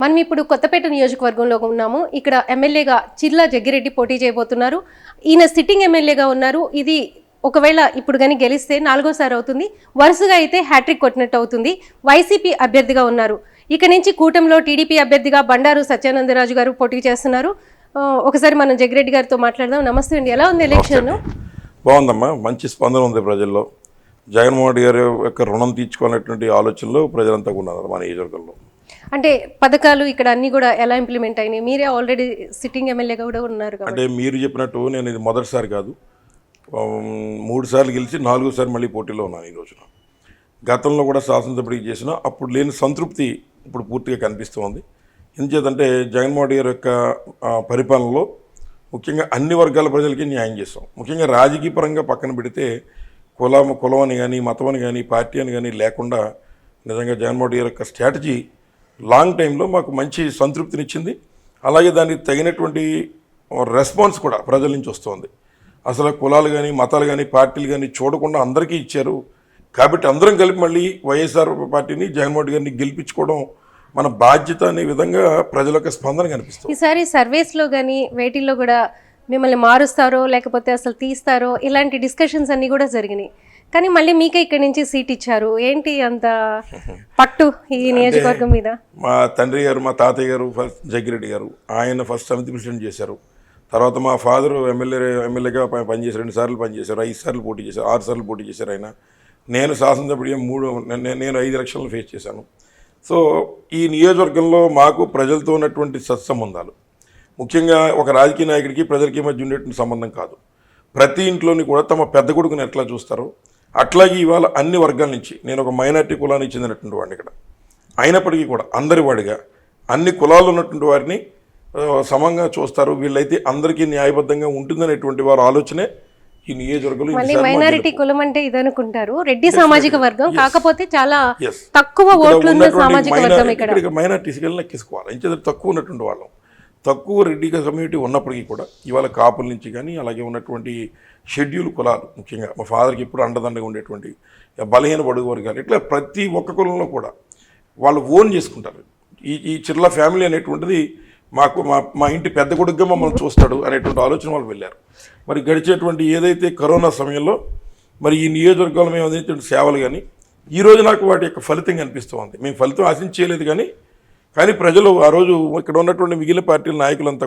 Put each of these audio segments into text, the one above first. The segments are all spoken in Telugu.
మనం ఇప్పుడు కొత్తపేట నియోజకవర్గంలో ఉన్నాము. ఇక్కడ ఎమ్మెల్యేగా చిల్లా జగ్గిరెడ్డి పోటీ చేయబోతున్నారు. ఈయన సిట్టింగ్ ఎమ్మెల్యేగా ఉన్నారు. ఇది ఒకవేళ ఇప్పుడు కానీ గెలిస్తే 4వ సారి అవుతుంది. వరుసగా అయితే హ్యాట్రిక్ కొట్టినట్టు అవుతుంది. వైసీపీ అభ్యర్థిగా ఉన్నారు. ఇక నుంచి కూటమిలో టీడీపీ అభ్యర్థిగా బండారు సత్యానందరాజు గారు పోటీ చేస్తున్నారు. ఒకసారి మనం జగ్గిరెడ్డి గారితో మాట్లాడదాం. నమస్తే అండి, ఎలా ఉంది ఎలక్షన్? బాగుందమ్మా, మంచి స్పందన ఉంది ప్రజల్లో. జగన్మోహన్ రెడ్డి గారి యొక్క రుణం తీర్చుకునేటువంటి ఆలోచనలో ప్రజలంతా ఉన్నారు మన నియోజకవర్గంలో. అంటే పథకాలు ఇక్కడ అన్ని కూడా ఎలా ఇంప్లిమెంట్ అయినాయి? మీరే ఆల్రెడీ సిట్టింగ్ ఎమ్మెల్యేగా కూడా ఉన్నారు. అంటే మీరు చెప్పినట్టు నేను ఇది మొదటిసారి కాదు, 3 సార్లు గెలిచి 4వ సారి మళ్ళీ పోటీలో ఉన్నాను ఈ రోజున. గతంలో కూడా శాసనసభ్యుడికి చేసిన అప్పుడు లేని సంతృప్తి ఇప్పుడు పూర్తిగా కనిపిస్తుంది. ఎందుచేతంటే జగన్మోహన్ రెడ్డి గారి యొక్క పరిపాలనలో ముఖ్యంగా అన్ని వర్గాల ప్రజలకి న్యాయం చేస్తాం. ముఖ్యంగా రాజకీయ పరంగా పక్కన పెడితే కులం అని కానీ మతం అని కానీ పార్టీ అని కానీ లేకుండా నిజంగా జగన్మోహన్ రెడ్డి గారి యొక్క స్ట్రాటజీ లాంగ్ టైంలో మాకు మంచి సంతృప్తినిచ్చింది. అలాగే దానికి తగినటువంటి రెస్పాన్స్ కూడా ప్రజల నుంచి వస్తుంది. అసలు కులాలు కానీ మతాలు కానీ పార్టీలు కానీ చూడకుండా అందరికీ ఇచ్చారు. కాబట్టి అందరం కలిపి మళ్ళీ వైఎస్ఆర్ పార్టీని జగన్మోహన్ రెడ్డి గారిని గెలిపించుకోవడం మన బాధ్యత అనే విధంగా ప్రజల యొక్క స్పందన కనిపిస్తుంది. ఈసారి సర్వేస్లో కానీ వేటిల్లో కూడా మిమ్మల్ని మారుస్తారో లేకపోతే అసలు తీస్తారో ఇలాంటి డిస్కషన్స్ అన్నీ కూడా జరిగినాయి. కానీ మళ్ళీ మీకే ఇక్కడి నుంచి సీట్ ఇచ్చారు. ఏంటి అంత పట్టు ఈ నియోజకవర్గం మీద? మా తండ్రి గారు, మా తాతయ్య గారు ఫస్ట్ జగ్గిరెడ్డి గారు, ఆయన ఫస్ట్ సమితి ప్రెసిడెంట్ చేశారు. తర్వాత మా ఫాదర్ ఎమ్మెల్యేగా పనిచేశారు. 2 సార్లు పనిచేశారు, 5 సార్లు పోటీ చేశారు, 6 సార్లు పోటీ చేశారు ఆయన. నేను శాసనసభ్యుడిగా నేను 5 ఎలక్షన్లు ఫేస్ చేశాను. సో ఈ నియోజకవర్గంలో మాకు ప్రజలతో ఉన్నటువంటి సత్సంబంధాలు, ముఖ్యంగా ఒక రాజకీయ నాయకుడికి ప్రజలకి మధ్య ఉండేటువంటి సంబంధం కాదు. ప్రతి ఇంట్లోని కూడా తమ పెద్ద కొడుకుని ఎట్లా చూస్తారో అట్లాగే ఇవాళ అన్ని వర్గాల నుంచి, నేను ఒక మైనార్టీ కులానికి చెందినటువంటి వాడిని ఇక్కడ, అయినప్పటికీ కూడా అందరి వాడిగా అన్ని కులాలు ఉన్నటువంటి వారిని సమంగా చూస్తారు. వీళ్ళైతే అందరికీ న్యాయబద్ధంగా ఉంటుందనేటువంటి వారి ఆలోచనే ఈ నియోజకవర్గంలో. మైనారిటీ కులం అంటే ఇదనుకుంటారు, రెడ్డి సామాజిక వర్గం, కాకపోతే చాలా తక్కువ ఓట్లు ఉన్న సామాజిక వర్గం. ఇక్కడ మైనారిటీస్కి లెక్కేసుకోవాలి, ఇంత తక్కువ ఉన్నటువంటి వాళ్ళం. తక్కువ రెడ్డి కమ్యూనిటీ ఉన్నప్పటికీ కూడా ఇవాళ కాపుల నుంచి కానీ అలాగే ఉన్నటువంటి షెడ్యూల్ కులాలు, ముఖ్యంగా మా ఫాదర్కి ఎప్పుడు అండదండగా ఉండేటువంటి బలహీన బడుగు వర్గాలు, ఇట్లా ప్రతి ఒక్క కులంలో కూడా వాళ్ళు ఓన్ చేసుకుంటారు. ఈ చిర్ల ఫ్యామిలీ అనేటువంటిది మాకు మా ఇంటి పెద్ద కొడుకుగా మమ్మల్ని చూస్తాడు అనేటువంటి ఆలోచన వాళ్ళు వెళ్ళారు. మరి గడిచేటువంటి ఏదైతే కరోనా సమయంలో మరి ఈ నియోజకవర్గంలో మేము అందించిన సేవలు కానీ ఈరోజు నాకు వాటి యొక్క ఫలితం కనిపిస్తూ ఉంది. మేము ఫలితం ఆశించలేదు కానీ ప్రజలు ఆ రోజు ఇక్కడ ఉన్నటువంటి మిగిలిన పార్టీల నాయకులంతా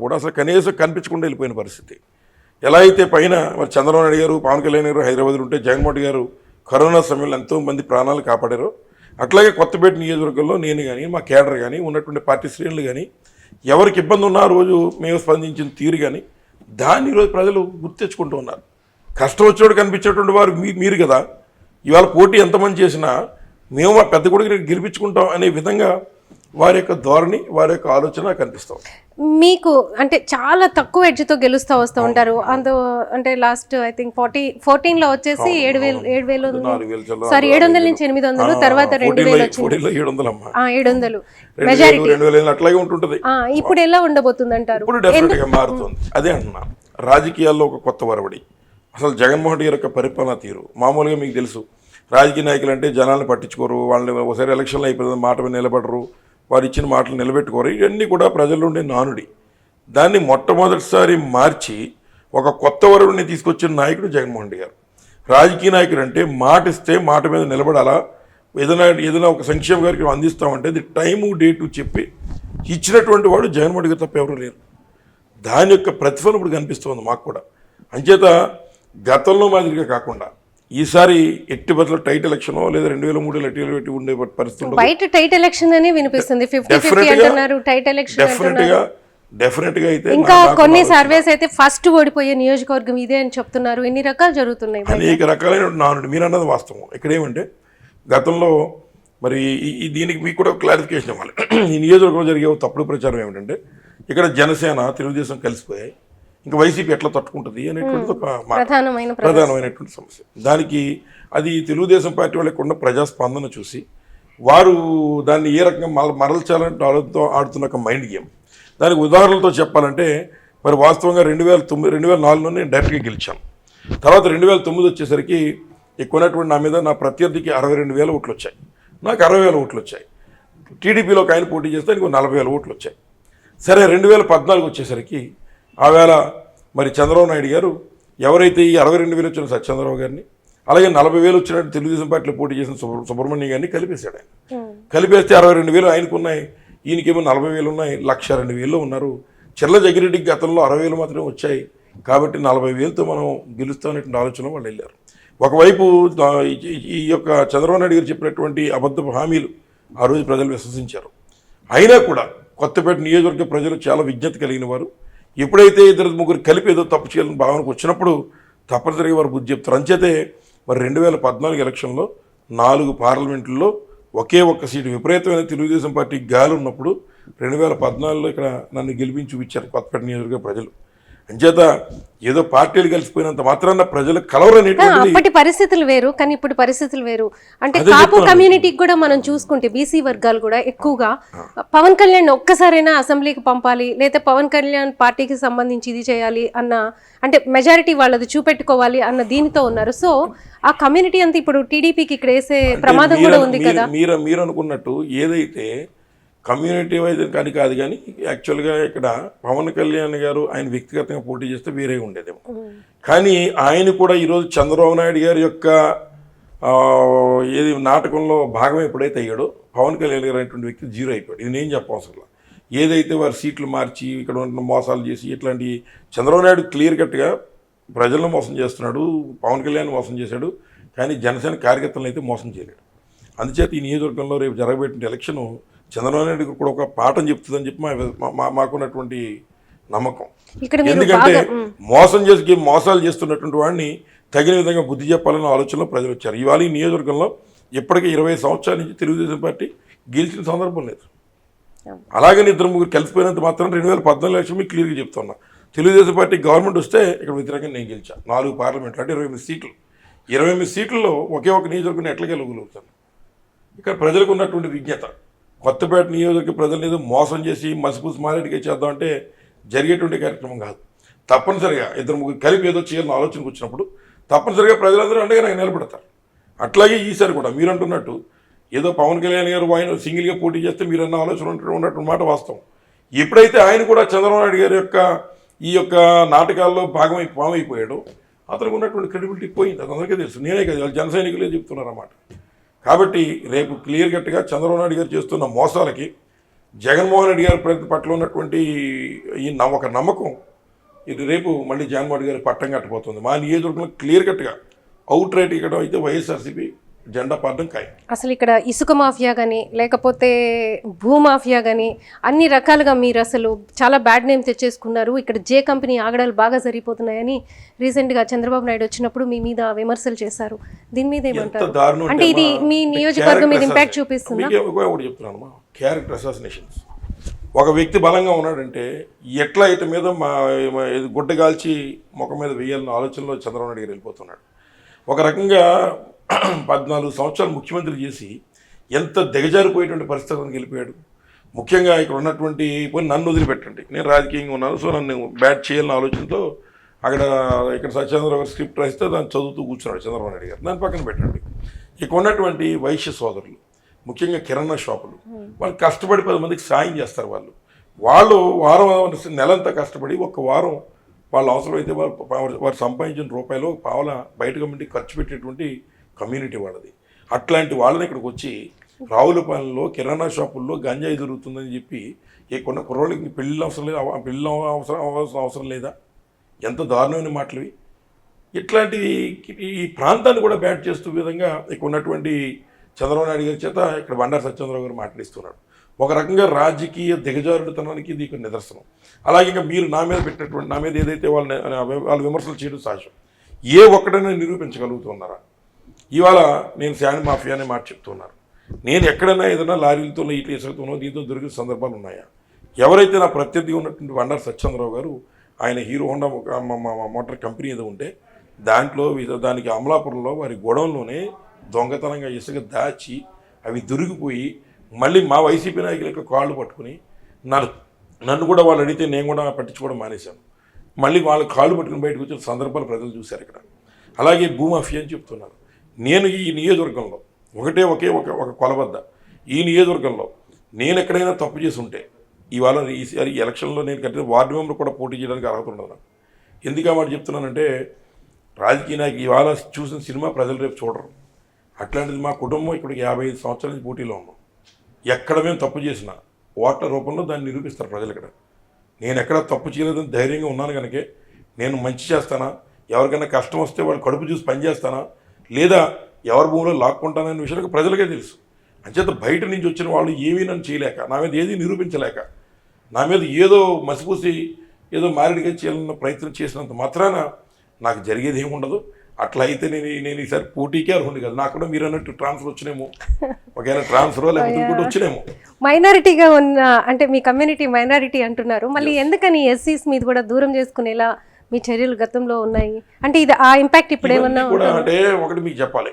కూడా అసలు కనీసం కనిపించకుండా వెళ్ళిపోయిన పరిస్థితి. ఎలా అయితే పైన మరి చంద్రబాబు నాయుడు గారు, పవన్ కళ్యాణ్ గారు హైదరాబాద్లో ఉంటే జగన్మోహన్ రెడ్డి గారు కరోనా సమయంలో ఎంతోమంది ప్రాణాలు కాపాడారు. అట్లాగే కొత్తపేట నియోజకవర్గంలో నేను కానీ మా కేడర్ కానీ ఉన్నటువంటి పార్టీ శ్రేణులు కానీ ఎవరికి ఇబ్బంది ఉన్నా ఆ రోజు మేము స్పందించిన తీరు కానీ దాన్ని ఈరోజు ప్రజలు గుర్తెచ్చుకుంటూ ఉన్నారు. కష్టం వచ్చినప్పుడు కనిపించేటువంటి వారు మీరు కదా. ఇవాళ పోటీ ఎంతమంది చేసినా మేము మా పెద్ద కొడుకుని గెలిపించుకుంటాం అనే విధంగా వారి యొక్క ధోరణి, వారి యొక్క ఆలోచన కనిపిస్తాం. మీకు అంటే చాలా తక్కువ ఎడ్జ్తో గెలుస్తూ వస్తూ ఉంటారు. అంటే లాస్ట్ ఐ థింక్ 14లో వచ్చేసి 7,000 సారీ 700 నుంచి 800, తర్వాత 2,000 వచ్చింది. 700 మెజారిటీ అట్లాగే ఉంటుంటది. ఇప్పుడు ఎలా ఉండబోతుంది అంటారు? ఇప్పుడు డెఫినెట్ గా మారుతుంది. అదే అంటున్నా, రాజకీయాల్లో ఒక కొత్త వరవడి. అసలు జగన్మోహన్ రెడ్డి యొక్క పరిపాలన తీరు మామూలుగా మీకు తెలుసు, రాజకీయ నాయకులు అంటే జనాలను పట్టించుకోరు, వాళ్ళని ఒకసారి ఎలక్షన్లు అయిపోతుంది మాట మీద నిలబడరు, వారు ఇచ్చిన మాటలు నిలబెట్టుకోరు. ఇవన్నీ కూడా ప్రజల్లో ఉండే నానుడి. దాన్ని మొట్టమొదటిసారి మార్చి ఒక కొత్త వరుడిని తీసుకొచ్చిన నాయకుడు జగన్మోహన్ రెడ్డి గారు. రాజకీయ నాయకుడు అంటే మాట ఇస్తే మాట మీద నిలబడాలా, ఏదైనా ఒక సంక్షేమ కార్యక్రమం అందిస్తామంటే అది టైము డేటు చెప్పి ఇచ్చినటువంటి వాడు జగన్మోహన్ రెడ్డి గారు తప్ప ఎవరు లేరు. దాని యొక్క ప్రతిఫలం ఇప్పుడు కనిపిస్తుంది మాకు కూడా. అంచేత గతంలో మాదిరిగా కాకుండా ఈసారి ఎట్టి బదులు టైట్ ఎలక్షన్ లేదా 2003 ఎట్టి ఉండే పరిస్థితి బయట టైట్ ఎలక్షన్ అని వినిపిస్తుంది. డెఫినెట్ గా అయితే ఇంకా కొన్ని సర్వేస్ అయితే ఫస్ట్ ఓడిపోయే నియోజకవర్గం ఇదే అని చెప్తున్నారు. ఎన్ని రకాలు జరుగుతున్నాయి? అనేక రకాలైన నానుడు. మీరు అన్నది వాస్తవం. ఇక్కడ ఏమంటే గతంలో మరి దీనికి మీకు కూడా క్లారిఫికేషన్ ఇవ్వాలి. ఈ నియోజకవర్గంలో జరిగే తప్పుడు ప్రచారం ఏమిటంటే ఇక్కడ జనసేన తెలుగుదేశం కలిసిపోయాయి, ఇంకా వైసీపీ ఎట్లా తట్టుకుంటుంది అనేటువంటిది ఒక ప్రధానమైనటువంటి సమస్య. దానికి అది తెలుగుదేశం పార్టీ వాళ్ళకి ఉన్న ప్రజాస్పందన చూసి వారు దాన్ని ఏ రకంగా మరల్చాలంటే ఆడుతున్న ఒక మైండ్ గేమ్. దానికి ఉదాహరణలతో చెప్పాలంటే మరి వాస్తవంగా 2004లో నేను డైరెక్ట్గా గెలిచాను. తర్వాత 2009 వచ్చేసరికి ఎక్కువనటువంటి నా మీద నా ప్రత్యర్థికి 62,000 ఓట్లు వచ్చాయి. నాకు 60,000 ఓట్లు వచ్చాయి. టీడీపీలో ఒక ఆయన పోటీ చేస్తే ఇంకో 40,000 ఓట్లు వచ్చాయి. సరే 2014 వచ్చేసరికి ఆవేళ మరి చంద్రబాబు నాయుడు గారు ఎవరైతే ఈ 62,000 వచ్చిన సత్యచంద్రరావు గారిని, అలాగే 40,000 వచ్చినట్టు తెలుగుదేశం పార్టీలో పోటీ చేసిన సుబ్రహ్మణ్యం గారిని కలిపేశాడు ఆయన. కలిపేస్తే 62,000 ఆయనకు ఉన్నాయి, ఈయనకేమో 40,000 ఉన్నాయి, 1,02,000 ఉన్నారు. చిర్ల జగ్గిరెడ్డికి గతంలో 60,000 మాత్రమే వచ్చాయి, కాబట్టి 40,000తో మనం గెలుస్తామనేటువంటి ఆలోచన వాళ్ళు వెళ్ళారు. ఒకవైపు ఈ యొక్క చంద్రబాబు నాయుడు గారు చెప్పినటువంటి అబద్ధపు హామీలు ఆ రోజు ప్రజలు విశ్వసించారు. అయినా కూడా కొత్తపేట నియోజకవర్గ ప్రజలు చాలా విజ్ఞత కలిగిన వారు. ఎప్పుడైతే 2-3 కలిపి ఏదో తప్పు చేయాలని భావనకు వచ్చినప్పుడు తప్పనిసరిగా వారు బుద్ధి చెప్తారు. అంచేతే మరి 2014 ఎలక్షన్లో 4 పార్లమెంట్లలో ఒకే ఒక్క సీటు విపరీతమైన తెలుగుదేశం పార్టీ గాలి ఉన్నప్పుడు 2014లో ఇక్కడ నన్ను గెలిపించి చూపించారు కొత్తపేట నియోజకవర్గ ప్రజలు. అంచేత ఏదో పార్టీలు కలిసిపోయినంత మాత్రాన ప్రజలు కలవరనేటువంటి అప్పటి పరిస్థితులు వేరు, కానీ ఇప్పుడు పరిస్థితులు వేరు. అంటే అదే కాపు చెప్తున్నాను. కమ్యూనిటీకి కూడా మనం చూసుకుంటే బీసీ వర్గాలు కూడా ఎక్కువగా పవన్ కళ్యాణ్ ఒక్కసారైనా అసెంబ్లీకి పంపాలి, లేదా పవన్ కళ్యాణ్ పార్టీకి సంబంధించి ఇది చేయాలి అన్న, అంటే మెజారిటీ వాళ్ళది చూపెట్టుకోవాలి అన్న దీనితో ఉన్నారు. సో ఆ కమ్యూనిటీ అంతా ఇప్పుడు టీడీపీకి ఇక్కడ వేసే ప్రమాదం కూడా ఉంది కదా. మీరు అనుకున్నట్టు ఏదైతే కమ్యూనిటీ వైజ్ కాదు కానీ యాక్చువల్గా ఇక్కడ పవన్ కళ్యాణ్ గారు ఆయన వ్యక్తిగతంగా పోటీ చేస్తే వేరే ఉండేదేమో. కానీ ఆయన కూడా ఈరోజు చంద్రబాబు నాయుడు గారి యొక్క ఏది నాటకంలో భాగం ఎప్పుడైతే అయ్యాడో పవన్ కళ్యాణ్ గారు అనేటువంటి వ్యక్తి జీరో అయిపోయాడు. ఇది నేను చెప్పవసరం. ఏదైతే వారు సీట్లు మార్చి ఇక్కడ ఉన్న మోసాలు చేసి ఇట్లాంటి చంద్రబాబు నాయుడు క్లియర్ కట్గా ప్రజలను మోసం చేస్తున్నాడు, పవన్ కళ్యాణ్ మోసం చేశాడు, కానీ జనసేన కార్యకర్తలను అయితే మోసం చేయలేడు. అందుచేత ఈ నియోజకవర్గంలో రేపు జరగబెట్టిన ఎలక్షన్ చంద్రబాబు నాయుడు కూడా ఒక పాఠం చెప్తుందని చెప్పి మాకున్నటువంటి నమ్మకం. ఎందుకంటే మోసాలు చేస్తున్నటువంటి వాడిని తగిన విధంగా బుద్ధి చెప్పాలన్న ఆలోచనలో ప్రజలు వచ్చారు. ఇవాళ ఈ నియోజకవర్గంలో ఇప్పటికే 20 సంవత్సరాల నుంచి తెలుగుదేశం పార్టీ గెలిచిన సందర్భం లేదు. అలాగని 2-3 కలిసిపోయినంత మాత్రం 2014 ఎలక్షన్ మీకు క్లియర్గా చెప్తున్నా. తెలుగుదేశం పార్టీ గవర్నమెంట్ వస్తే ఇక్కడ వ్యతిరేకంగా నేను గెలిచాను. 4 పార్లమెంట్లు అంటే 28 సీట్లు. 28 సీట్లలో ఒకే ఒక నియోజకవర్గం ఎట్లా గెలవగలుగుతాను? ఇక్కడ ప్రజలకు ఉన్నటువంటి విజ్ఞత, కొత్తపేట నియోజకవర్గ ప్రజలను ఏదో మోసం చేసి మసిపూసి మారేటికే చేద్దామంటే జరిగేటువంటి కార్యక్రమం కాదు. తప్పనిసరిగా 2-3 కలిపి ఏదో చేయాలని ఆలోచనకు వచ్చినప్పుడు తప్పనిసరిగా ప్రజలందరూ అండగా నాకు నిలబడతారు. అట్లాగే ఈసారి కూడా మీరు అంటున్నట్టు ఏదో పవన్ కళ్యాణ్ గారు ఆయన సింగిల్గా పోటీ చేస్తే మీరన్న ఆలోచన ఉన్నటువంటి మాట వాస్తవం. ఎప్పుడైతే ఆయన కూడా చంద్రబాబు నాయుడు గారి యొక్క ఈ యొక్క నాటకాల్లో భాగమైపోయాడు, అతనికి ఉన్నటువంటి క్రెడిబిలిటీ పోయింది. అది అందరికీ తెలుసు. నేనే కదా, జన సైనికులే చెప్తున్నారు అన్నమాట. కాబట్టి రేపు క్లియర్ కట్గా చంద్రబాబు నాయుడు గారు చేస్తున్న మోసాలకి జగన్మోహన్ రెడ్డి గారి పట్ల ఉన్నటువంటి ఈ ఒక నమ్మకం ఇది రేపు మళ్ళీ జగన్మోహన్ రెడ్డి గారి పట్టం కట్టబోతుంది. మా నియోజకవర్గంలో క్లియర్ కట్గా అవుట్ రైట్ ఇక్కడ అయితే వైఎస్ఆర్సీపీ జెండా పాడడం ఖాయం. అసలు ఇక్కడ ఇసుక మాఫియా కానీ లేకపోతే భూమాఫియా కానీ అన్ని రకాలుగా మీరు అసలు చాలా బ్యాడ్ నేమ్ తెచ్చేసుకున్నారు. ఇక్కడ జే కంపెనీ ఆగడాలు బాగా జరిగిపోతున్నాయని రీసెంట్గా చంద్రబాబు నాయుడు వచ్చినప్పుడు మీ మీద విమర్శలు చేశారు. దీని మీద ఏమంటారు? అంటే ఇది మీ నియోజకవర్గం మీద ఇంపాక్ట్ చూపిస్తుందా? ఒకటి చెప్తున్నాను, క్యారెక్టర్ అసాసినేషన్స్. ఒక వ్యక్తి బలంగా ఉన్నాడంటే ఎట్లా ఇటు మీద గుడ్డగాల్చి ముఖం మీద వేయాలన్న ఆలోచనలో చంద్రబాబు నాయుడు గారు వెళ్ళిపోతున్నాడు. ఒక రకంగా 14 సంవత్సరాలు ముఖ్యమంత్రి చేసి ఎంత దిగజారిపోయేటువంటి పరిస్థితులను గెలిపాడు. ముఖ్యంగా ఇక్కడ ఉన్నటువంటి నన్ను వదిలిపెట్టండి, నేను రాజకీయంగా ఉన్నాను, సో నన్ను బ్యాట్ చేయాలన్న ఆలోచనతో ఇక్కడ సత్యచంద్రరావు గారు స్క్రిప్ట్ రాస్తే దాన్ని చదువుతూ కూర్చున్నాడు చంద్రబాబు నాయుడు గారు. దాని పక్కన పెట్టండి. ఇక్కడ ఉన్నటువంటి వైశ్య సోదరులు, ముఖ్యంగా కిరాణా షాపులు, వాళ్ళు కష్టపడి 10 మందికి సాయం చేస్తారు. వాళ్ళు వారం నెలంతా కష్టపడి ఒక్క వారం వాళ్ళ అవసరమైతే వారు సంపాదించిన రూపాయలు పావుల బయట కమ్యూనిటీ ఖర్చు పెట్టేటువంటి కమ్యూనిటీ వాళ్ళది. అట్లాంటి వాళ్ళని ఇక్కడికి వచ్చి రావులపాలెంలో కిరాణా షాపుల్లో గంజాయి దొరుకుతుందని చెప్పి కొన్న కుర్రోళ్ళకి పెళ్ళి అవసరం లేదు, పెళ్ళి అవసరం లేదా? ఎంత దారుణమైన మాటలు ఇట్లాంటి ఈ ప్రాంతాన్ని కూడా బ్యాట్ చేస్తూ విధంగా ఇక్కడ ఉన్నటువంటి చంద్రబాబు నాయుడు గారి చేత ఇక్కడ బండారు సత్యచంద్రరావు గారు మాట్లాడిస్తున్నాడు. ఒక రకంగా రాజకీయ దిగజారుడుతనానికి ఇది ఇక్కడ నిదర్శనం. అలాగే ఇంకా మీరు నా మీద ఏదైతే వాళ్ళ విమర్శలు చేయడం సహజం. ఏ ఒక్కడైనా నిరూపించగలుగుతున్నారా? ఇవాళ నేను శాండ్ మాఫియా అనే మాట చెప్తున్నారు. నేను ఎక్కడైనా ఏదైనా లారీలతో ఇట్లా ఇసుకతోనో దీంతో దొరికిన సందర్భాలు ఉన్నాయా? ఎవరైతే నా ప్రత్యర్థి ఉన్నటువంటి బండారు సత్యచంద్రరావు గారు ఆయన హీరో హోండా మోటార్ కంపెనీ ఏదో ఉంటే దానికి అమలాపురంలో వారి గొడవల్లోనే దొంగతనంగా ఇసుక దాచి అవి దొరికిపోయి మళ్ళీ మా వైసీపీ నాయకుల యొక్క కాళ్ళు పట్టుకుని నన్ను కూడా వాళ్ళు అడిగితే నేను కూడా పట్టించుకోవడం మానేశాను. మళ్ళీ వాళ్ళ కాళ్ళు పట్టుకుని బయటకు వచ్చిన సందర్భాలు ప్రజలు చూశారు ఇక్కడ. అలాగే భూమాఫియా అని చెప్తున్నారు. నేను ఈ నియోజకవర్గంలో ఒకే ఒక కొలబద్ద. ఈ నియోజకవర్గంలో నేను ఎక్కడైనా తప్పు చేసి ఉంటే ఇవాళ ఈ ఎలక్షన్లో నేను కట్టిన వార్డు మెంబర్ కూడా పోటీ చేయడానికి అర్హత ఉండదు నాకు. ఎందుకు ఆ మాట చెప్తున్నానంటే రాజకీయ నాయకు ఇవాళ చూసిన సినిమా ప్రజలు రేపు చూడరు. అట్లాంటిది మా కుటుంబం ఇక్కడికి 55 సంవత్సరాల నుంచి పోటీలో ఉన్నాం. ఎక్కడ మేము తప్పు చేసినా ఓట్ల రూపంలో దాన్ని నిరూపిస్తారు ప్రజలు. ఇక్కడ నేను ఎక్కడ తప్పు చేయలేదని ధైర్యంగా ఉన్నాను కనుకే నేను మంచి చేస్తానా, ఎవరికైనా కష్టం వస్తే వాళ్ళు కడుపు చూసి పని చేస్తానా, లేదా ఎవరి భూమిలో లాక్కుంటాననే విషయానికి ప్రజలకే తెలుసు. అంచేత బయట నుంచి వచ్చిన వాళ్ళు ఏమీ నన్ను చేయలేక, నా మీద ఏది నిరూపించలేక, నా మీద ఏదో మసిపూసి ఏదో మారేడుగా చేయాలన్న ప్రయత్నం చేసినంత మాత్రాన నాకు జరిగేది ఏముండదు. అట్లా అయితే నేను ఈసారి పోటీకే అర్హుంది కదా. నాకు కూడా మీరు అన్నట్టు ట్రాన్స్ఫర్ వచ్చినేమో, ఒకవేళ ట్రాన్స్ఫర్ లేకపోతే ఇంకోటి వచ్చినేమో. మైనారిటీగా ఉన్న అంటే మీ కమ్యూనిటీ మైనారిటీ అంటున్నారు, మళ్ళీ ఎందుకని ఎస్సీస్ మీద కూడా దూరం చేసుకునేలా మీ చర్యలు గతంలో ఉన్నాయి అంటే ఇది ఆ ఇంపాక్ట్ ఇప్పుడు ఏమన్నా కూడా అంటే ఒకటి మీకు చెప్పాలి.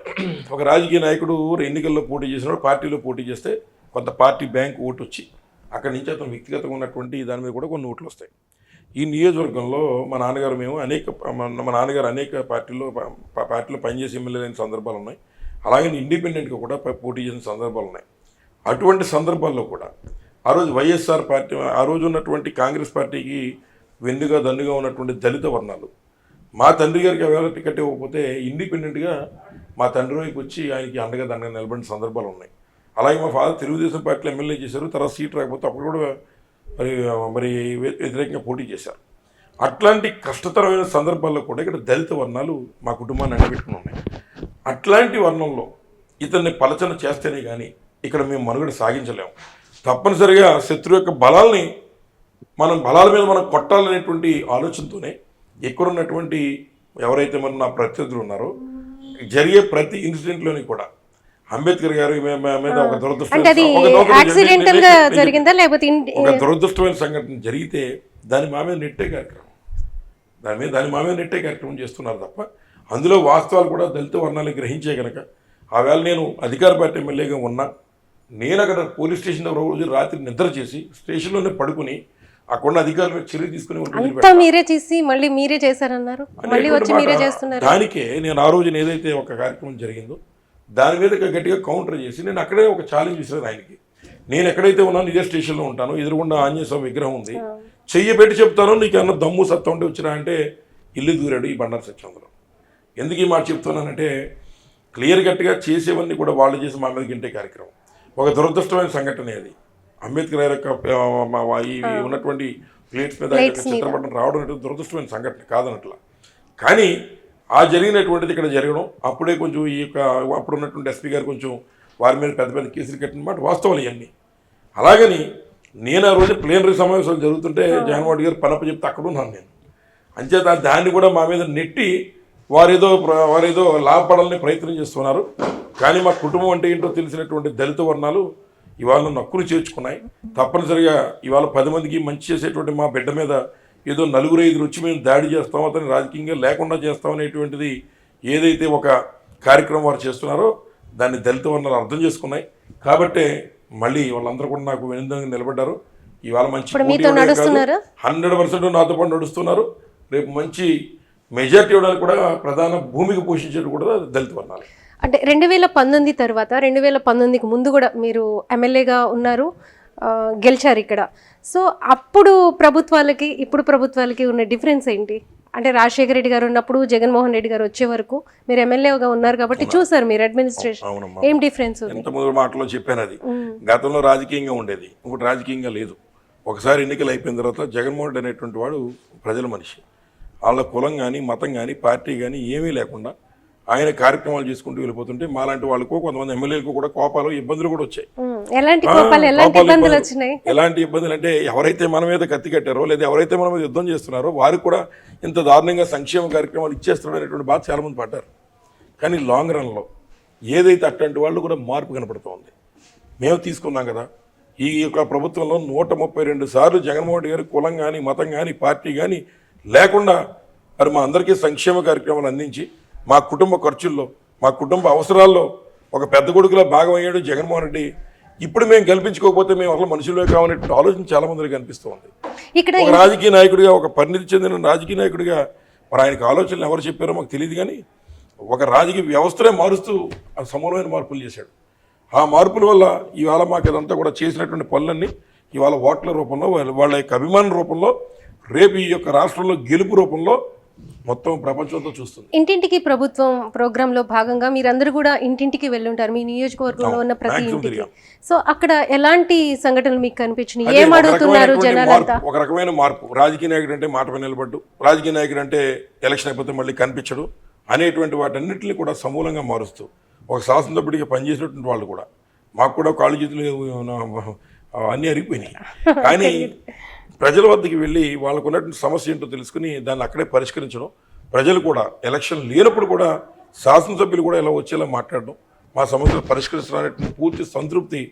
ఒక రాజకీయ నాయకుడు ఎన్నికల్లో పోటీ చేసినప్పుడు పార్టీలో పోటీ చేస్తే కొంత పార్టీ బ్యాంక్ ఓటు వచ్చి అక్కడి నుంచి అతను వ్యక్తిగతంగా ఉన్నటువంటి దాని మీద కూడా కొన్ని ఓట్లు వస్తాయి. ఈ నియోజకవర్గంలో మా నాన్నగారు మా నాన్నగారు అనేక పార్టీలో పనిచేసి ఎమ్మెల్యే అయిన సందర్భాలు ఉన్నాయి. అలాగే ఇండిపెండెంట్గా కూడా పోటీ చేసిన సందర్భాలు ఉన్నాయి. అటువంటి సందర్భాల్లో కూడా ఆ రోజు వైఎస్ఆర్ పార్టీ, ఆ రోజు ఉన్నటువంటి కాంగ్రెస్ పార్టీకి వెన్నుగా దన్నుగా ఉన్నటువంటి దళిత వర్ణాలు మా తండ్రి గారికి ఎవరైనా టికెట్ ఇవ్వకపోతే ఇండిపెండెంట్గా మా తండ్రి వైపు వచ్చి ఆయనకి అండగా దండగా నిలబడిన సందర్భాలు ఉన్నాయి. అలాగే మా ఫాదర్ తెలుగుదేశం పార్టీలో ఎమ్మెల్యే చేశారు. తర్వాత సీట్ రాకపోతే అప్పుడు కూడా మరి వ్యతిరేకంగా పోటీ చేశారు. అట్లాంటి కష్టతరమైన సందర్భాల్లో కూడా ఇక్కడ దళిత వర్ణాలు మా కుటుంబాన్ని అండబెట్టుకుని ఉన్నాయి. అట్లాంటి వర్ణంలో ఇతన్ని పలచన చేస్తేనే కానీ ఇక్కడ మేము మనుగడ సాగించలేము. తప్పనిసరిగా శత్రువు యొక్క బలాల్ని బలాల మీద మనం కొట్టాలనేటువంటి ఆలోచనతోనే ఇక్కడ ఉన్నటువంటి ఎవరైతే మన నా ప్రత్యర్థులు ఉన్నారో జరిగే ప్రతి ఇన్సిడెంట్లోని కూడా అంబేద్కర్ గారి మీద ఒక దురదృష్టమైన సంఘటన జరిగితే దాని మా మీద నెట్టే కార్యక్రమం చేస్తున్నారు తప్ప అందులో వాస్తవాలు కూడా దళిత వర్ణాలు గ్రహించే కనుక ఆవేళ నేను అధికార పార్టీ ఎమ్మెల్యేగా ఉన్నా నేను అక్కడ పోలీస్ స్టేషన్ రోజు రాత్రి నిద్ర చేసి స్టేషన్లోనే పడుకుని అక్కడ అధికారుల మీద చర్య తీసుకుని మీరే చేసి మళ్ళీ మీరే చేశారన్నారు, మళ్ళీ వచ్చి మీరే చేస్తున్నారు. దానికే నేను ఆ రోజున ఏదైతే ఒక కార్యక్రమం జరిగిందో దాని మీద గట్టిగా కౌంటర్ చేసి నేను అక్కడే ఒక ఛాలెంజ్ ఇస్తాను ఆయనకి. నేను ఎక్కడైతే ఉన్నాను ఇదే స్టేషన్లో ఉంటాను, ఎదురుగుండా ఆంజనేయ స్వామి విగ్రహం ఉంది, చెయ్యి పెట్టి చెప్తాను నీకు అన్న దమ్ము సత్తా ఉంటే వచ్చినా అంటే ఇల్లు దూరాడు ఈ బండారు సత్యంలో. ఎందుకు ఈ మాట చెప్తున్నానంటే క్లియర్ కట్గా చేసేవన్నీ కూడా వాళ్ళు చేసి మా మీద గింటే కార్యక్రమం. ఒక దురదృష్టమైన సంఘటన అది. అంబేద్కర్ యొక్క ఈ ఉన్నటువంటి ప్లేట్స్ మీద చిత్రపటం రావడం అంటే దురదృష్టమైన సంఘటన కాదనట్లా. కానీ ఆ జరిగినటువంటిది ఇక్కడ జరగడం అప్పుడే కొంచెం ఈ యొక్క అప్పుడు ఉన్నటువంటి ఎస్పీ గారు కొంచెం వారి మీద పెద్ద పెద్ద కేసులు కట్టిన మాట వాస్తవాలు ఇవన్నీ. అలాగని నేను ఆ రోజు ప్లేనరీ సమావేశాలు జరుగుతుంటే జగన్మోహన్ రెడ్డి గారు పనప్ప చెప్తే అక్కడ ఉన్నాను నేను. అంచేత దాన్ని కూడా మా మీద నెట్టి వారేదో లాభపడాలని ప్రయత్నం చేస్తున్నారు. కానీ మా కుటుంబం అంటే ఏంటో తెలిసినటువంటి దళిత వర్ణాలు ఇవాళ నక్కులు చేర్చుకున్నాయి. తప్పనిసరిగా ఇవాళ 10 మందికి మంచి చేసేటువంటి మా బిడ్డ మీద ఏదో 4-5 వచ్చి మేము దాడి చేస్తాం, అతని రాజకీయంగా లేకుండా చేస్తాం అనేటువంటిది ఏదైతే ఒక కార్యక్రమం వారు చేస్తున్నారో దాన్ని దళిత వర్ణాలు అర్థం చేసుకున్నాయి. కాబట్టే మళ్ళీ వాళ్ళందరూ కూడా నాకు వెనుదంగా నిలబడ్డారు. ఇవాళ మంచి 100% నాతో పాటు నడుస్తున్నారు. రేపు మంచి మెజార్టీ ఇవ్వడానికి కూడా ప్రధాన భూమిక పోషించేది కూడా దళిత వర్ణాలు. అంటే 2019 తర్వాత 2019కి ముందు కూడా మీరు ఎమ్మెల్యేగా ఉన్నారు, గెలిచారు ఇక్కడ. సో అప్పుడు ప్రభుత్వాలకి ఇప్పుడు ప్రభుత్వాలకి ఉన్న డిఫరెన్స్ ఏంటి? అంటే రాజశేఖర రెడ్డి గారు ఉన్నప్పుడు జగన్మోహన్ రెడ్డి గారు వచ్చే వరకు మీరు ఎమ్మెల్యేగా ఉన్నారు కాబట్టి చూసారు మీరు అడ్మినిస్ట్రేషన్, ఏం డిఫరెన్స్? ఎంత మొదటి మాటలో చెప్పాను అది. గతంలో రాజకీయంగా ఉండేది, ఇప్పుడు రాజకీయంగా లేదు. ఒకసారి ఎన్నికలు అయిపోయిన తర్వాత జగన్మోహన్ రెడ్డి అనేటువంటి వాడు ప్రజల మనిషి. వాళ్ళ కులం కానీ మతం కానీ పార్టీ కానీ ఏమీ లేకుండా ఆయన కార్యక్రమాలు చేసుకుంటూ వెళ్ళిపోతుంటే మాలాంటి వాళ్ళకు కొంతమంది ఎమ్మెల్యేలకు కూడా కోపాలు ఇబ్బందులు కూడా వచ్చాయి. ఎలాంటి ఇబ్బందులు అంటే ఎవరైతే మన మీద కత్తి కట్టారో లేదా ఎవరైతే మన మీద యుద్ధం చేస్తున్నారో వారికి కూడా ఇంత దారుణంగా సంక్షేమ కార్యక్రమాలు ఇచ్చేస్తున్నారు అనేటువంటి బాధ చాలామంది పడ్డారు. కానీ లాంగ్ రన్లో ఏదైతే అట్లాంటి వాళ్ళు కూడా మార్పు కనపడుతోంది. మేము తీసుకున్నాం కదా ఈ యొక్క ప్రభుత్వంలో 132 సార్లు జగన్మోహన్ రెడ్డి గారి కులం కానీ మతం కానీ పార్టీ కానీ లేకుండా మరి మా అందరికీ సంక్షేమ కార్యక్రమాలు అందించి మా కుటుంబ ఖర్చుల్లో మా కుటుంబ అవసరాల్లో ఒక పెద్ద కొడుకులో భాగం అయ్యాడు జగన్మోహన్ రెడ్డి. ఇప్పుడు మేము కల్పించుకోకపోతే మేము అసలు మనుషులే కావాలనేటువంటి ఆలోచన చాలా మందికి కనిపిస్తుంది. ఒక రాజకీయ నాయకుడిగా, ఒక పరిణితి చెందిన రాజకీయ నాయకుడిగా మరి ఆయనకు ఆలోచనలు ఎవరు చెప్పారో మాకు తెలియదు. కానీ ఒక రాజకీయ వ్యవస్థనే మారుస్తూ ఆ సమూలమైన మార్పులు చేశాడు. ఆ మార్పుల వల్ల ఇవాళ మాకు ఇదంతా కూడా చేసినటువంటి పనులన్నీ ఇవాళ ఓట్ల రూపంలో వాళ్ళ యొక్క అభిమాన రూపంలో రేపు ఈ యొక్క రాష్ట్రంలో గెలుపు రూపంలో మొత్తం ప్రపంచంతో చూస్తుంది. ఇంటింటికి ప్రభుత్వం ప్రోగ్రాంలో భాగంగా మీరందరూ కూడా ఇంటింటికి వెళ్ళుంటారు, మీ నియోజకవర్గంలో ఉన్న ప్రతి ఇంటికి. సో అక్కడ ఎలాంటి సంఘటనలు మీకు కనిపించినాయి? అదే ఏం ఒక అడుగుతున్నారు రకమైనటువంటి జనాలంతా? ఒక రకమైన మార్పు. రాజకీయ నాయకుడు అంటే మాట పైన నిలబడ్డు, రాజకీయ నాయకుడు అంటే ఎలక్షన్ అయిపోతే మళ్ళీ కనిపించడు అనేటువంటి వాటన్నిటిని కూడా సమూలంగా మారుస్తూ ఒక శాసనసభ్యుడిగా పనిచేసినటువంటి వాళ్ళు కూడా మాకు కూడా కాళ్ళు చేతులు అన్నీ అరిగిపోయినాయి. కానీ ప్రజల వద్దకు వెళ్ళి వాళ్ళకు ఉన్నటువంటి సమస్య ఏంటో తెలుసుకుని దాన్ని అక్కడే పరిష్కరించడం, ప్రజలు కూడా ఎలక్షన్ లేనప్పుడు కూడా శాసనసభ్యులు కూడా ఇలా వచ్చేలా మాట్లాడడం, మా సమస్యలు పరిష్కరించడానికి పూర్తి సంతృప్తి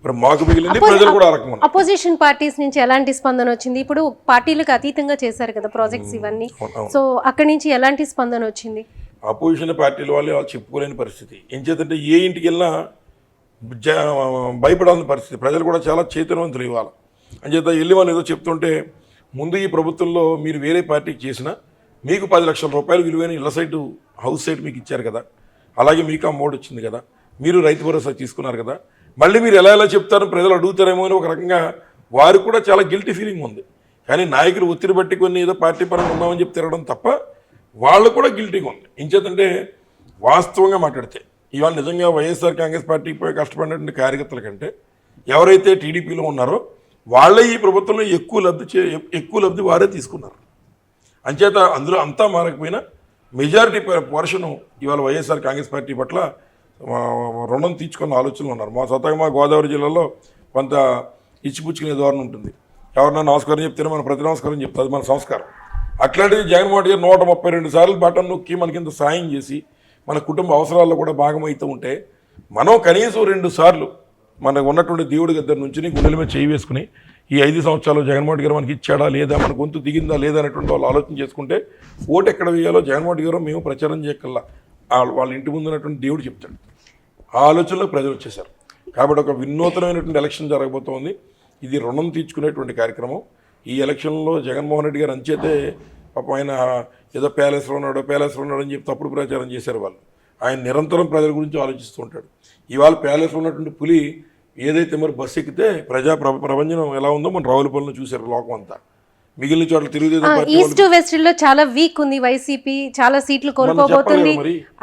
మరి మాకు మిగిలింది, ప్రజలు కూడా ఆ రకంగా. అపోజిషన్ పార్టీస్ నుంచి ఎలాంటి స్పందన వచ్చింది? ఇప్పుడు పార్టీలకు అతీతంగా చేశారు కదా ప్రాజెక్ట్స్ ఇవన్నీ, సో అక్కడి నుంచి ఎలాంటి స్పందన వచ్చింది? అపోజిషన్ పార్టీల వాళ్ళు చెప్పుకోలేని పరిస్థితి. ఏం చేద్దంటే ఏ ఇంటికి వెళ్ళినా భయపడాల్సిన పరిస్థితి. ప్రజలు కూడా చాలా చైతన్యవంతులు ఇవ్వాలి అంచేత వెళ్ళి వాళ్ళు ఏదో చెప్తుంటే, ముందు ఈ ప్రభుత్వంలో మీరు వేరే పార్టీకి చేసినా మీకు 10 లక్షల రూపాయలు విలువైన ఇళ్ల సైటు, హౌస్ సైట్ మీకు ఇచ్చారు కదా, అలాగే మీకు అమౌంట్ వచ్చింది కదా, మీరు రైతు భరోసా తీసుకున్నారు కదా, మళ్ళీ మీరు ఎలా చెప్తారో ప్రజలు అడుగుతారేమో అని ఒక రకంగా వారికి కూడా చాలా గిల్టీ ఫీలింగ్ ఉంది. కానీ నాయకులు ఒత్తిడి బట్టి కొన్ని ఏదో పార్టీ పరంగా ఉన్నామని చెప్పి తిరగడం తప్ప వాళ్ళు కూడా గిల్టీగా ఉంది. ఇంచేతంటే వాస్తవంగా మాట్లాడితే ఇవాళ నిజంగా వైఎస్ఆర్ కాంగ్రెస్ పార్టీపై కష్టపడినటువంటి కార్యకర్తల కంటే ఎవరైతే టీడీపీలో ఉన్నారో వాళ్ళే ఈ ప్రభుత్వంలో ఎక్కువ లబ్ధి వారే తీసుకున్నారు. అంచేత అందులో అంతా మారకపోయినా మెజారిటీ పోర్షను ఇవాళ వైఎస్ఆర్ కాంగ్రెస్ పార్టీ పట్ల రుణం తీర్చుకున్న ఆలోచనలు ఉన్నారు. మా స్వతహా మా గోదావరి జిల్లాలో కొంత ఇచ్చిపుచ్చుకునే ధోరణి ఉంటుంది. ఎవరన్నా నమస్కారం చెప్తేనే మన ప్రతి నమస్కారం చెప్తారు, అది మన సంస్కారం. అట్లాంటిది జగన్మోహన్ గారు 132 సార్లు బటన్ నొక్కి మనకింత సాయం చేసి మన కుటుంబ అవసరాల్లో కూడా భాగమవుతూ ఉంటే మనం కనీసం 2 సార్లు మనకు ఉన్నటువంటి దేవుడి దగ్గర నుంచి గుండెల మీద చేయి వేసుకుని ఈ 5 సంవత్సరాలు జగన్మోహన్ గారు మనకి ఇచ్చాడా లేదా, మన గొంతు దిగిందా లేదా అనేటువంటి వాళ్ళు ఆలోచన చేసుకుంటే ఓటు ఎక్కడ వేయాలో జగన్మోహన్ గారు మేము ప్రచారం చేయకల్లా వాళ్ళ ఇంటి ముందు ఉన్నటువంటి దేవుడు చెప్తాడు. ఆ ఆలోచనలో ప్రజలు వచ్చేసారు. కాబట్టి ఒక వినూతనమైనటువంటి ఎలక్షన్ జరగబోతోంది. ఇది రుణం తీర్చుకునేటువంటి కార్యక్రమం. ఈ ఎలక్షన్లో జగన్మోహన్ రెడ్డి గారు అంచేతే పాపం ఆయన ఏదో ప్యాలెస్లో ఉన్నాడు అని చెప్పి తప్పుడు ప్రచారం చేశారు వాళ్ళు. ఆయన నిరంతరం ప్రజల గురించి ఆలోచిస్తూ ఉంటాడు. ఇవాళ ప్యాలెస్లో ఉన్నటువంటి పులి ఏదైతే మరి బస్సు ఎక్కితే ప్రపంచం ఎలా ఉందో మన రావులపల్లిలో చూశారు లోకం అంతా. మిగిలిన చోట్ల తెలుగుదేశం పార్టీ ఈస్ట్ వెస్ట్ లో చాలా వీక్ ఉంది వైసీపీ, చాలా సీట్లు కోల్పోబోతుంది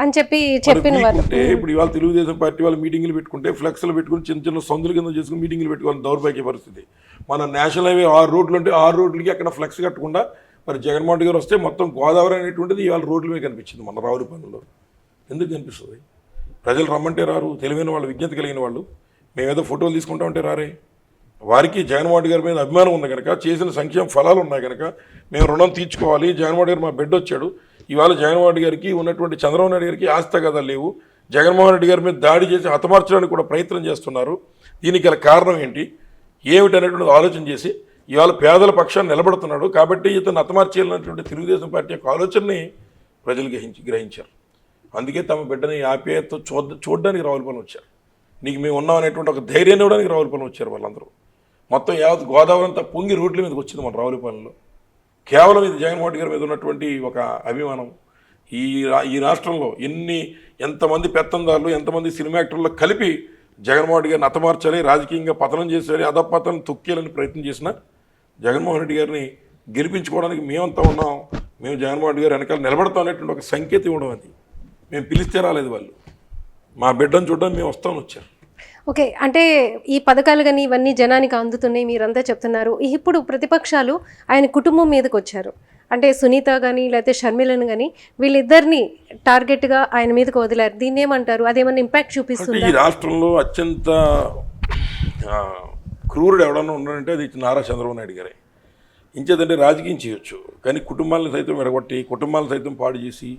అని చెప్పిన అంటే ఇప్పుడు ఇవాళ తెలుగుదేశం పార్టీ వాళ్ళు మీటింగ్లు పెట్టుకుంటే ఫ్లెక్స్లు పెట్టుకుని చిన్న చిన్న సందుల కింద చేసుకుని మీటింగ్లు పెట్టుకోవాలి. దౌర్భాగ్య పరిస్థితి. మన నేషనల్ హైవే 6 రోడ్లు ఉంటే 6 రోడ్లకి అక్కడ ఫ్లెక్స్ కట్టకుండా మరి జగన్మోహన్ రెడ్డి గారు వస్తే మొత్తం గోదావరి అనేటువంటిది ఇవాళ రోడ్ల మీద కనిపించింది మన రావులపల్లిలో. ఎందుకు కనిపిస్తుంది? ప్రజలు రమ్మంటే రారు. తెలివైన వాళ్ళు, విజ్ఞత కలిగిన వాళ్ళు మేమేదో ఫోటోలు తీసుకుంటామంటే రారే. వారికి జగన్మోహన్ రెడ్డి గారి మీద అభిమానం ఉంది కనుక, చేసిన సంక్షేమ ఫలాలు ఉన్నాయి కనుక మేము రుణం తీర్చుకోవాలి. జగన్మోహన్ రెడ్డి గారు మా బిడ్డ వచ్చాడు. ఇవాళ జగన్మోహన్ రెడ్డి గారికి ఉన్నటువంటి చంద్రబాబు నాయుడు గారికి ఆస్తిగదాలు లేవు. జగన్మోహన్ రెడ్డి గారి మీద దాడి చేసి హతమార్చడానికి కూడా ప్రయత్నం చేస్తున్నారు. దీనికి గల కారణం ఏంటి ఏమిటనేటువంటిది ఆలోచన చేసి ఇవాళ పేదల పక్షాన్ని నిలబడుతున్నాడు. కాబట్టి ఇతను హతమార్చేయాలన్నటువంటి తెలుగుదేశం పార్టీ యొక్క ఆలోచనని ప్రజలు గ్రహించారు. అందుకే తమ బిడ్డని ఆప్యాయతతో చూడడానికి రావులపల్లి వచ్చారు. నీకు మేము ఉన్నాం అనేటువంటి ఒక ధైర్యాన్ని ఇవ్వడానికి రావులపల్లి వచ్చారు వాళ్ళందరూ. మొత్తం యావత్ గోదావరి అంతా పొంగి రోడ్ల మీదకి వచ్చింది మన రావులపల్లిలో. కేవలం ఇది జగన్మోహన్ గారి మీద ఉన్నటువంటి ఒక అభిమానం. ఈ రాష్ట్రంలో ఎంతమంది పెత్తందారులు, ఎంతమంది సినిమా యాక్టర్లు కలిపి జగన్మోహన్ రెడ్డి గారిని హతమార్చాలి, రాజకీయంగా పతనం చేసేయాలి, అధపతనం తొక్కేయాలని ప్రయత్నం చేసిన జగన్మోహన్ రెడ్డి గారిని గెలిపించుకోవడానికి మేమంతా ఉన్నాం, మేము జగన్మోహన్ రెడ్డి గారు వెనకాల నిలబడతాం అనేటువంటి ఒక సంకేతం ఇవ్వడం. అది మేము పిలిస్తే రాలేదు వాళ్ళు, మా బిడ్డను చూడడానికి మేము వస్తామని వచ్చారు. ఓకే, అంటే ఈ పథకాలు కానీ ఇవన్నీ జనానికి అందుతున్నాయి మీరంతా చెప్తున్నారు. ఇప్పుడు ప్రతిపక్షాలు ఆయన కుటుంబం మీదకి వచ్చారు. అంటే సునీత కానీ లేకపోతే షర్మిలను కానీ వీళ్ళిద్దరిని టార్గెట్గా ఆయన మీదకి వదిలారు. దీన్ని ఏమంటారు? అదేమన్నా ఇంపాక్ట్ చూపిస్తుంది? ఈ రాష్ట్రంలో అత్యంత క్రూరుడు ఎవడన్నా ఉన్నాడంటే అది నారా చంద్రబాబు నాయుడు గారే. ఇంచేదంటే రాజకీయం చేయొచ్చు, కానీ కుటుంబాలను సైతం విడగొట్టి కుటుంబాలను సైతం పాడు చేసి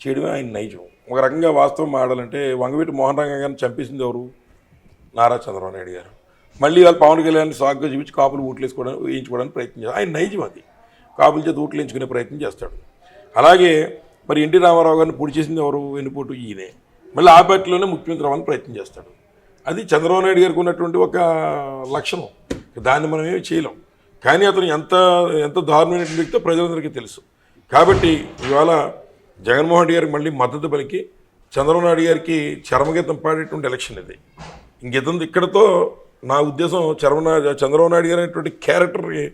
చేయడమే ఆయన నైజం. ఒక రకంగా వాస్తవం ఆడాలంటే వంగవీటి మోహన్ రంగ గారిని చంపేసింది ఎవరు? నారా చంద్రబాబు నాయుడు గారు. మళ్ళీ వాళ్ళు పవన్ కళ్యాణ్ సాగుగా చూపించి కాపులు వేయించుకోవడానికి ప్రయత్నం చేస్తారు. ఆయన నైజం అది. కాపుల చేత ఓట్లు వేయించుకునే ప్రయత్నం చేస్తాడు. అలాగే మరి ఎన్టీ రామారావు గారిని పొడి చేసింది ఎవరు? వెన్నుపోటు ఈయనే. మళ్ళీ ఆ పార్టీలోనే ముఖ్యమంత్రి అవ్వాలని ప్రయత్నం చేస్తాడు. అది చంద్రబాబు నాయుడు గారికి ఉన్నటువంటి ఒక లక్షణం. దాన్ని మనం ఏమి చేయలేం. కానీ అతను ఎంత దారుణమైనటువంటి వ్యక్తో ప్రజలందరికీ తెలుసు. కాబట్టి ఇవాళ జగన్మోహన్ రెడ్డి గారికి మళ్ళీ మద్దతు పలికి చంద్రబాబు నాయుడు గారికి చరమగీతం పాడేటువంటి ఎలక్షన్ ఇది. ఇంకెతంది ఇక్కడతో నా ఉద్దేశం చంద్రబాబు నాయుడు గారు అనేటువంటి క్యారెక్టర్ని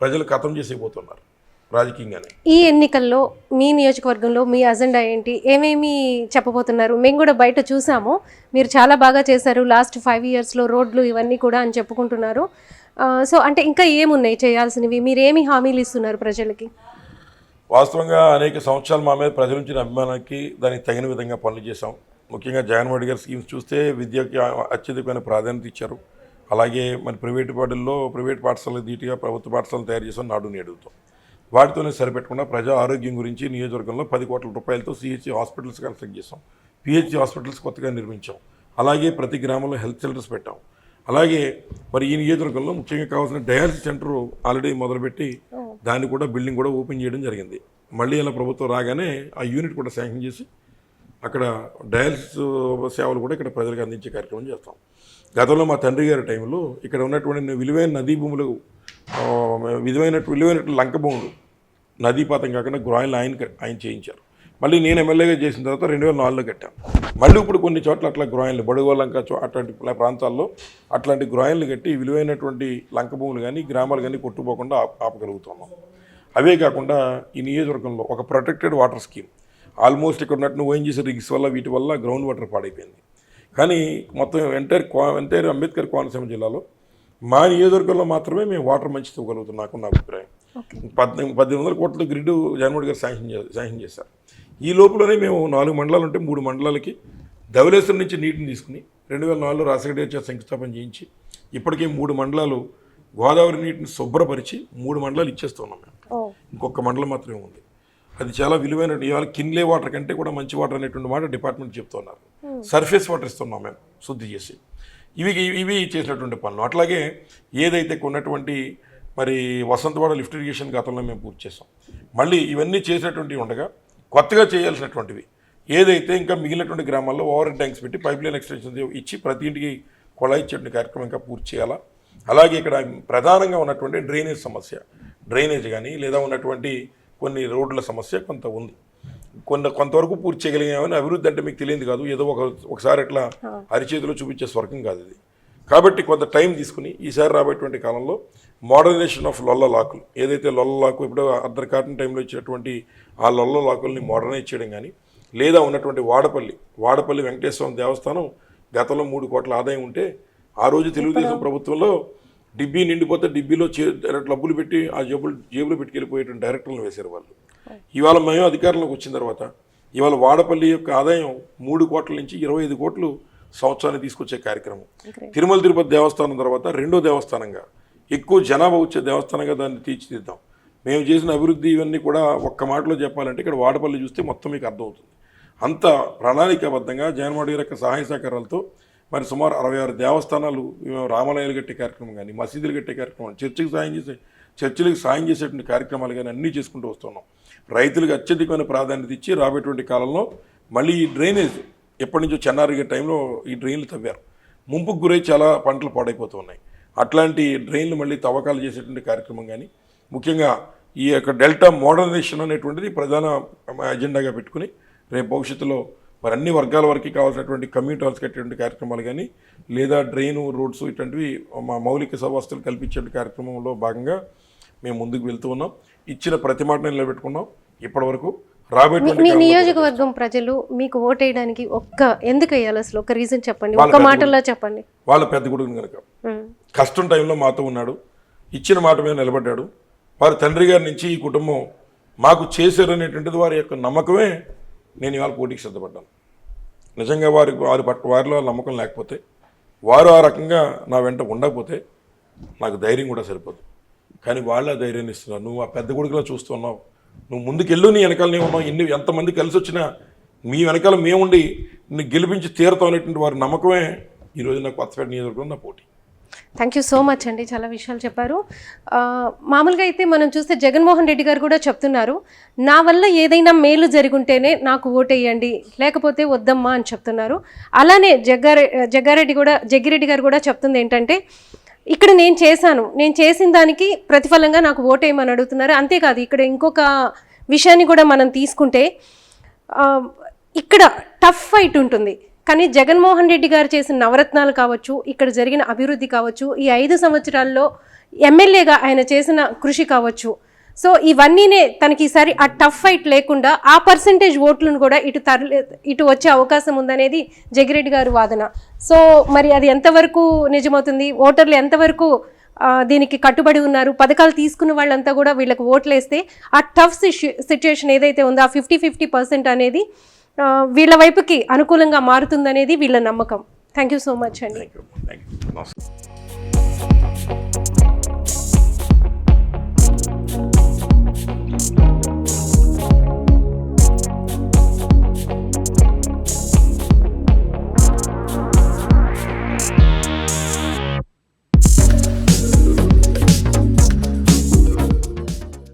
ప్రజలు ఖతం చేసేపోతున్నారు రాజకీయంగానే. ఈ ఎన్నికల్లో మీ నియోజకవర్గంలో మీ అజెండా ఏంటి, ఏమేమి చెప్పబోతున్నారు? మేము కూడా బయట చూసాము, మీరు చాలా బాగా చేశారు లాస్ట్ 5 yearsలో రోడ్లు ఇవన్నీ కూడా అని చెప్పుకుంటున్నారు. సో అంటే ఇంకా ఏమున్నాయి చేయాల్సినవి, మీరు ఏమి హామీలు ఇస్తున్నారు ప్రజలకి? వాస్తవంగా అనేక సంవత్సరాలు మా మీద ప్రజల నుంచి అభిమానానికి దానికి తగిన విధంగా పనులు చేశాం. ముఖ్యంగా జగన్మోహన్ రెడ్డి గారి స్కీమ్స్ చూస్తే విద్యకి అత్యధికమైన ప్రాధాన్యత ఇచ్చారు. అలాగే మరి ప్రైవేట్ పాఠశాలకు ధీటుగా ప్రభుత్వ పాఠశాలను తయారు చేసాం నాడు నేడుతో. వాటితోనే సరిపెట్టకుండా ప్రజా ఆరోగ్యం గురించి నియోజకవర్గంలో 10 కోట్ల రూపాయలతో సిహెచ్సి హాస్పిటల్స్ కన్స్ట్రక్ట్ చేసాం, పిహెచ్సి హాస్పిటల్స్ కొత్తగా నిర్మించాం. అలాగే ప్రతి గ్రామంలో హెల్త్ సెంటర్స్ పెట్టాం. అలాగే మరి ఈ నియోజకవర్గంలో ముఖ్యంగా కావాల్సిన డయాలసిస్ సెంటర్ ఆల్రెడీ మొదలుపెట్టి దాన్ని కూడా బిల్డింగ్ కూడా ఓపెన్ చేయడం జరిగింది. మళ్ళీ ఇలా ప్రభుత్వం రాగానే ఆ యూనిట్ కూడా శాంక్షన్ చేసి అక్కడ డయాలసిస్ సేవలు కూడా ఇక్కడ ప్రజలకు అందించే కార్యక్రమం చేస్తాం. గతంలో మా తండ్రి గారి టైంలో ఇక్కడ ఉన్నటువంటి విలువైన నదీ భూములు, విలువైన లంక భూములు నదీపాతం కాకుండా గ్రాయిలు ఆయన చేయించారు. మళ్ళీ నేను ఎమ్మెల్యేగా చేసిన తర్వాత 2004లో కట్టాను. మళ్ళీ ఇప్పుడు కొన్ని చోట్ల అట్లా గ్రాయిన్లు బడుగోలంక అట్లాంటి ప్రాంతాల్లో అట్లాంటి గ్రాయిన్లు కట్టి విలువైనటువంటి లంక భూములు కానీ గ్రామాలు కానీ కొట్టుపోకుండా ఆపగలుగుతున్నాం. అవే కాకుండా ఈ నియోజకవర్గంలో ఒక ప్రొటెక్టెడ్ వాటర్ స్కీమ్ ఆల్మోస్ట్ ఇక్కడ ఉన్నట్టు ఓఎన్జీసీ రిగ్స్ వల్ల వీటి వల్ల గ్రౌండ్ వాటర్ పాడైపోయింది. కానీ మొత్తం ఎంటైర్ అంబేద్కర్ కోనసీమ జిల్లాలో మా నియోజకవర్గంలో మాత్రమే మేము వాటర్ మంచి ఇవ్వగలుగుతాం. నా అభిప్రాయం. 1800 కోట్ల గ్రిడ్ జగన్మోహన్ గారు శాంక్షన్ చేశారు. ఈ లోపలనే మేము 4 మండలాలు ఉంటే 3 మండలాలకి ధవళేశ్వరం నుంచి నీటిని తీసుకుని 2004లో రాజశేఖర రెడ్డి గారు శంకుస్థాపన చేయించి ఇప్పటికే 3 మండలాలు గోదావరి నీటిని శుభ్రపరిచి 3 మండలాలు ఇచ్చేస్తున్నాం మేము. ఇంకొక మండలం మాత్రమే ఉంది. అది చాలా విలువైన, ఇవాళ కిన్లే వాటర్ కంటే కూడా మంచి వాటర్ అనేటువంటి మాట డిపార్ట్మెంట్ చెప్తున్నారు. సర్ఫేస్ వాటర్ ఇస్తున్నాం మేము శుద్ధి చేసి. ఇవి చేసినటువంటి పనులు. అట్లాగే ఏదైతే కొన్నటువంటి మరి వసంతవాడ లిఫ్ట్ ఇరిగేషన్ గతంలో మేము పూర్తి చేసాం. మళ్ళీ ఇవన్నీ చేసినటువంటివి ఉండగా కొత్తగా చేయాల్సినటువంటివి ఏదైతే ఇంకా మిగిలినటువంటి గ్రామాల్లో ఓవర్ ట్యాంక్స్ పెట్టి పైప్ లైన్ ఎక్స్టెన్షన్ ఇచ్చి ప్రతి ఇంటికి కొళాయి ఇచ్చేటువంటి కార్యక్రమం ఇంకా పూర్తి చేయాలా. అలాగే ఇక్కడ ప్రధానంగా ఉన్నటువంటి డ్రైనేజ్ సమస్య, డ్రైనేజ్ కానీ లేదా ఉన్నటువంటి కొన్ని రోడ్ల సమస్య కొంత ఉంది. కొంతవరకు పూర్తి చేయగలిగామని. అభివృద్ధి అంటే మీకు తెలియదు కాదు, ఏదో ఒకసారి ఇట్లా అరిచేతిలో చూపించే స్వర్గం కాదు ఇది. కాబట్టి కొంత టైం తీసుకుని ఈసారి రాబోయేటువంటి కాలంలో మోడర్నైజేషన్ ఆఫ్ లొల్ల లాకులు, ఏదైతే లొల్ల లాకు ఇప్పుడు అద్దరు కాటన్ టైంలో ఇచ్చినటువంటి ఆ లొల్ల లాకుల్ని మోడర్నైజ్ చేయడం కానీ, లేదా ఉన్నటువంటి వాడపల్లి వెంకటేశ్వర దేవస్థానం గతంలో 3 కోట్ల ఆదాయం ఉంటే ఆ రోజు తెలుగుదేశం ప్రభుత్వంలో డిబ్బీ నిండిపోతే డిబ్బీలో డబ్బులు పెట్టి ఆ జేబులో పెట్టుకెళ్ళిపోయేటువంటి డైరెక్టర్లను వేశారు వాళ్ళు. ఇవాళ మేము అధికారంలోకి వచ్చిన తర్వాత ఇవాళ వాడపల్లి యొక్క ఆదాయం 3 కోట్ల నుంచి 25 కోట్లు సంవత్సరాన్ని తీసుకొచ్చే కార్యక్రమం. తిరుమల తిరుపతి దేవస్థానం తర్వాత 2వ దేవస్థానంగా, ఎక్కువ జనాభా వచ్చే దేవస్థానంగా దాన్ని తీర్చిదిద్దాం. మేము చేసిన అభివృద్ధి ఇవన్నీ కూడా ఒక్క మాటలో చెప్పాలంటే ఇక్కడ వాడపల్లి చూస్తే మొత్తం మీకు అర్థమవుతుంది. అంత ప్రణాళికాబద్ధంగా జగన్మోహన్ గారి యొక్క సహాయ సహకారాలతో మరి సుమారు 66 దేవస్థానాలు, రామాలయాలు కట్టే కార్యక్రమం కానీ, మసీదులు కట్టే కార్యక్రమం, చర్చిలకు సాయం చేసేటువంటి కార్యక్రమాలు కానీ అన్నీ చేసుకుంటూ వస్తున్నాం. రైతులకు అత్యధికమైన ప్రాధాన్యత ఇచ్చి రాబోయేటువంటి కాలంలో మళ్ళీ ఈ డ్రైనేజ్ ఎప్పటి నుంచో చెన్నారి టైంలో ఈ డ్రైన్లు తవ్వారు, ముంపుకు గురై చాలా పంటలు పాడైపోతూ ఉన్నాయి. అట్లాంటి డ్రైన్లు మళ్ళీ తవ్వకాలు చేసేటువంటి కార్యక్రమం కానీ, ముఖ్యంగా ఈ యొక్క డెల్టా మోడర్నైజేషన్ అనేటువంటిది ప్రధాన అజెండాగా పెట్టుకుని రేపు భవిష్యత్తులో మరి అన్ని వర్గాల వరకు కావాల్సినటువంటి కమ్యూనిటీ హాల్స్ కట్టేటువంటి కార్యక్రమాలు కానీ, లేదా డ్రైను రోడ్స్ ఇటువంటివి మా మౌలిక వసతులు కల్పించే కార్యక్రమంలో భాగంగా మేము ముందుకు వెళ్తూ ఉన్నాం. ఇచ్చిన ప్రతి మాటను నిలబెట్టుకున్నాం. ఇప్పటి వరకు మీ నియోజకవర్గం ప్రజలు మీకు ఓటేయడానికి ఎందుకు వేయాలి అసలు? ఒక రీజన్ చెప్పండి, ఒక మాటలో చెప్పండి. వాళ్ళ పెద్ద కొడుకుని కనుక కష్టం టైంలో మాతో ఉన్నాడు, ఇచ్చిన మాట మీద నిలబడ్డాడు. వారి తండ్రి గారి నుంచి ఈ కుటుంబం మాకు చేశారనేటువంటిది వారి యొక్క నమ్మకమే నేను ఇవాళ పోటీకి సిద్ధపడ్డాను. నిజంగా వారిలో నమ్మకం లేకపోతే, వారు ఆ రకంగా నా వెంట ఉండకపోతే నాకు ధైర్యం కూడా సరిపోదు. కానీ వాళ్ళ ధైర్యాన్ని ఇస్తున్నారు. నువ్వు ఆ పెద్ద కొడుకులా చూస్తున్నావు, నువ్వు ముందుకెళ్ళు, నీ వెనకాలనే ఉన్నావు, ఎంతమంది కలిసి వచ్చినా మీ వెనకాల మేముండి నిన్ను గెలిపించి తీరుతాం అనేటువంటి వారి నమ్మకమే ఈరోజు నాకు కొత్తపేట నియోజకవర్గం నా పోటీ. థ్యాంక్ యూ సో మచ్ అండి, చాలా విషయాలు చెప్పారు. మామూలుగా అయితే మనం చూస్తే జగన్మోహన్ రెడ్డి గారు కూడా చెప్తున్నారు, నా వల్ల ఏదైనా మేలు జరిగుంటేనే నాకు ఓటేయండి, లేకపోతే వద్దమ్మా అని చెప్తున్నారు. అలానే జగ్గిరెడ్డి గారు కూడా చెప్తుంది ఏంటంటే, ఇక్కడ నేను చేసిన దానికి ప్రతిఫలంగా నాకు ఓటేయమని అడుగుతున్నారు. అంతేకాదు ఇక్కడ ఇంకొక విషయాన్ని కూడా మనం తీసుకుంటే, ఇక్కడ టఫ్ ఫైట్ ఉంటుంది. కానీ జగన్మోహన్ రెడ్డి గారు చేసిన నవరత్నాలు కావచ్చు, ఇక్కడ జరిగిన అభివృద్ధి కావచ్చు, ఈ 5 సంవత్సరాల్లో ఎమ్మెల్యేగా ఆయన చేసిన కృషి కావచ్చు, సో ఇవన్నీనే తనకి ఈసారి ఆ టఫ్ ఫైట్ లేకుండా ఆ పర్సంటేజ్ ఓట్లను కూడా ఇటు వచ్చే అవకాశం ఉందనేది జగ్గిరెడ్డి గారు వాదన. సో మరి అది ఎంతవరకు నిజమవుతుంది, ఓటర్లు ఎంతవరకు దీనికి కట్టుబడి ఉన్నారు, పథకాలు తీసుకున్న వాళ్ళంతా కూడా వీళ్ళకి ఓట్లేస్తే ఆ టఫ్ సిచ్యుయేషన్ ఏదైతే ఉందో ఆ 50-50% అనేది వీళ్ళ వైపుకి అనుకూలంగా మారుతుందనేది వీళ్ళ నమ్మకం. థ్యాంక్ యూ సో మచ్ అండి. Thank you.